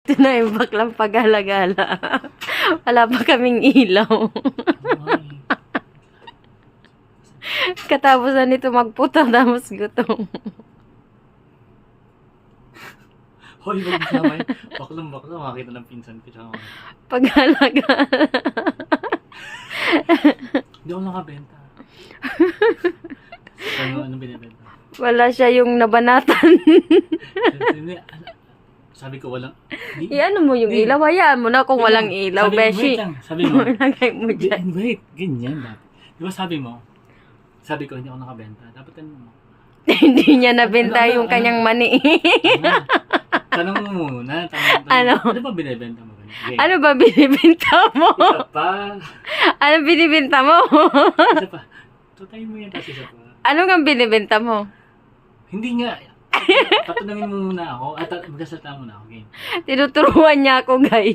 Ito na yung baklang pagala-gala. Wala pa kaming ilaw. Katapusan nito magputa tapos gutom. Hoy, wag mo sama yun. Baklang-bakla, makakita ng pinsan ko. Tsaka Pagala-gala. hindi ako nakabenta. Anong binibenta? Wala siya yung nabanatan. Hindi, sabi ko walang... Iyan mo yung ilaw. Hayaan mo na kung walang ilaw, Beshi. Sabi mo, Lagay mo dyan. wait, ganyan dapat. Di ba sabi ko hindi ako nakabenta. Dapat ano mo? Hindi niya nabenta yung kanyang mani. Tanong mo muna. Ano? Ano ba binibenta mo? Okay. Ano ba binibenta mo? Isa pa. Ano binibenta mo? Isa pa. Tutayin mo yan kasi isa pa. Ano nga binibenta mo? Hindi nga. Tatanungin mo muna ako at magkasalita muna ako. Okay. Tinuturuan niya ako, guys.